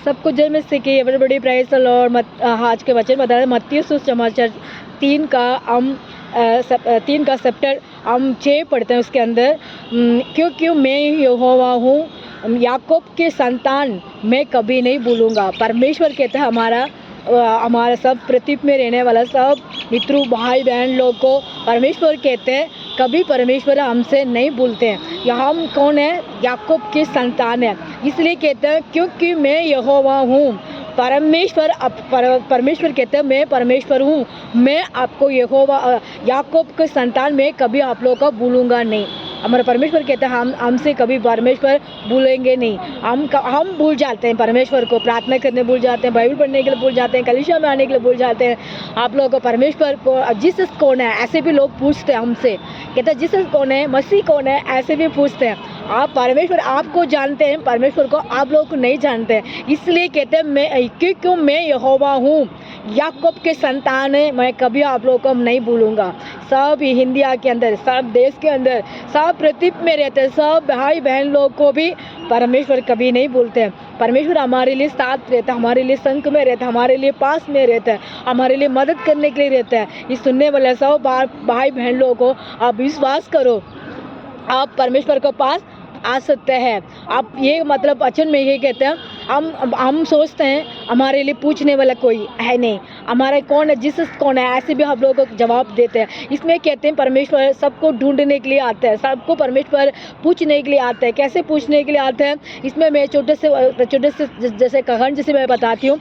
सबको जय मसीह की। Everybody praise the Lord. आज के वचन बता रहे मत्ती सुसमाचार 3 का चैप्टर हम 6 पढ़ते हैं। उसके अंदर क्योंकि मैं यहोवा हूँ, याकूब के संतान मैं कभी नहीं भूलूंगा। परमेश्वर कहता है हमारा सब पृथ्वी में रहने वाला सब मित्रों भाई बहन लोग को परमेश्वर कहते हैं कभी परमेश्वर हमसे नहीं भूलते हैं। यह हम कौन है? याकूब के संतान है। इसलिए कहते हैं क्योंकि मैं यहोवा हूँ। परमेश्वर कहते हैं मैं परमेश्वर हूँ, मैं आपको यहोवा याकूब के संतान में कभी आप लोगों को भूलूंगा नहीं। हमारा परमेश्वर कहता है हमसे कभी परमेश्वर भूलेंगे नहीं। हम भूल जाते हैं परमेश्वर को, प्रार्थना करने भूल जाते हैं, बाइबल पढ़ने के लिए भूल जाते हैं, कलीसिया में आने के लिए भूल जाते हैं। आप लोगों को परमेश्वर को जीसस कौन है ऐसे भी लोग पूछते हैं हमसे, कहते हैं जीसस कौन है, मसीह कौन है ऐसे भी पूछते हैं। आप परमेश्वर आपको जानते हैं, परमेश्वर को आप लोग को नहीं जानते हैं। इसलिए कहते हैं क्यों मैं यहोवा हूँ, याकूब के संतान है, मैं कभी आप लोगों को नहीं भूलूंगा। सब इंडिया के अंदर, सब देश के अंदर, सब पृथ्वी में रहते हैं, सब भाई बहन लोग को भी परमेश्वर कभी नहीं भूलते हैं। परमेश्वर हमारे लिए साथ रहता है, हमारे लिए संग में रहता है, हमारे लिए पास में रहता है, हमारे लिए मदद करने के लिए रहता है। इस सुनने वाले सब भाई बहन लोगों को आप विश्वास करो, आप परमेश्वर के पास आ सकते हैं। आप ये मतलब वचन में ये कहते हैं हम सोचते हैं हमारे लिए पूछने वाला कोई है नहीं, हमारा कौन है, जीसस कौन है ऐसे भी हम लोगों को जवाब देते हैं। इसमें कहते हैं परमेश्वर सबको ढूंढने के लिए आता है, सबको परमेश्वर पूछने के लिए आता है। कैसे पूछने के लिए आता है? इसमें मैं छोटे से जैसे कहानी जैसे मैं बताती हूँ।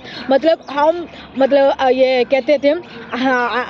ये कहते थे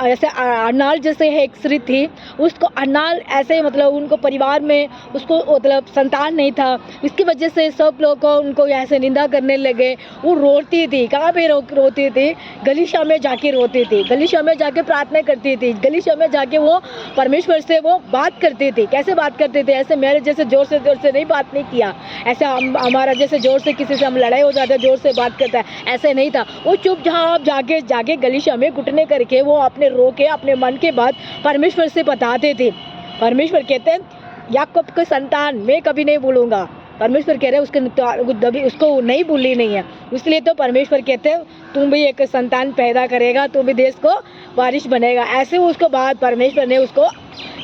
ऐसे अनाल जैसे एक स्त्री थी, उसको अनाल ऐसे मतलब उनको परिवार में उसको मतलब संतान नहीं था। इसकी वजह से सब लोग उनको ऐसे निंदा करने लगे। वो रोती थी, कहाँ पे रोती थी? गलीशा में जाके रोती थी, गलीशा में जाके प्रार्थना करती थी, गलीशा में जाके वो परमेश्वर से वो बात करती थी। कैसे बात करते थे? ऐसे मेरे जैसे जोर से नहीं बात नहीं किया, ऐसे हमारा जैसे जोर से किसी से हम लड़ाई हो जाता है जोर से बात करता है, ऐसे नहीं था। वो चुपचाप जाके गलीशा में घुटने करके वो अपने रो के अपने मन के बात परमेश्वर से बताते थे। परमेश्वर कहते हैं याकूब के संतान मैं कभी नहीं भूलूंगा। परमेश्वर कह रहे हैं उसको नहीं भूलनी नहीं है। इसलिए तो परमेश्वर कहते हैं तुम भी एक संतान पैदा करेगा, तुम भी देश को वारिस बनेगा। ऐसे उसको बाद परमेश्वर ने उसको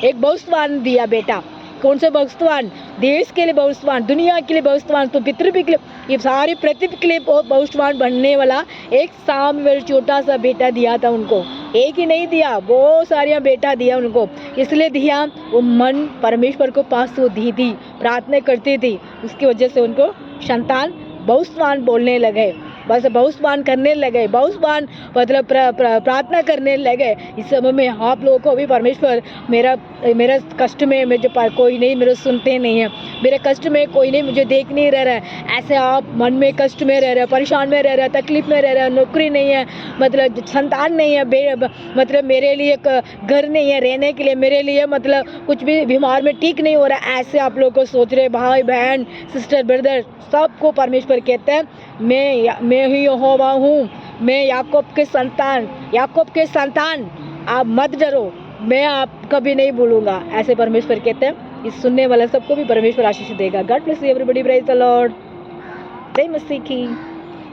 एक भविष्यवाणी दिया बेटा। कौन से भविष्यवाणी? देश के लिए भविष्यवाणी, दुनिया के लिए भविष्यवाणी, तो पृथ्वी के लिए, ये सारी पृथ्वी के लिए भविष्यवाणी बनने वाला एक सामुएल छोटा सा बेटा दिया था उनको। एक ही नहीं दिया, बहुत सारिया बेटा दिया उनको। इसलिए दिया वो मन परमेश्वर को पास वो दी थी, प्रार्थना करती थी, उसकी वजह से उनको संतान भविष्यवाणी बोलने लगे, बस भविष्यवाणी करने लगे, भविष्यवाणी मतलब प्रार्थना करने लगे। इस समय में आप लोगों को भी परमेश्वर मेरा कष्ट में मुझे कोई नहीं मेरे सुनते नहीं है, मेरे कष्ट में कोई नहीं मुझे देख नहीं रह रहा है। ऐसे आप मन में कष्ट में रह रहे हैं, परेशान में रह रहे हैं, तकलीफ में रह रहे हैं, नौकरी नहीं है, मतलब संतान नहीं है, मतलब मेरे लिए घर नहीं है रहने के लिए, मेरे लिए मतलब कुछ भी बीमार में ठीक नहीं हो रहा है। ऐसे आप लोग को सोच रहे भाई बहन सिस्टर ब्रदर, सबको परमेश्वर कहते हैं मैं ही यहोवा हूँ, मैं याकूब के संतान आप मत डरो, मैं आप कभी नहीं भूलूंगा। ऐसे परमेश्वर कहते हैं। इस सुनने वाला सबको भी परमेश्वर आशीष देगा। God bless you everybody, praise the Lord. जय मसीह की।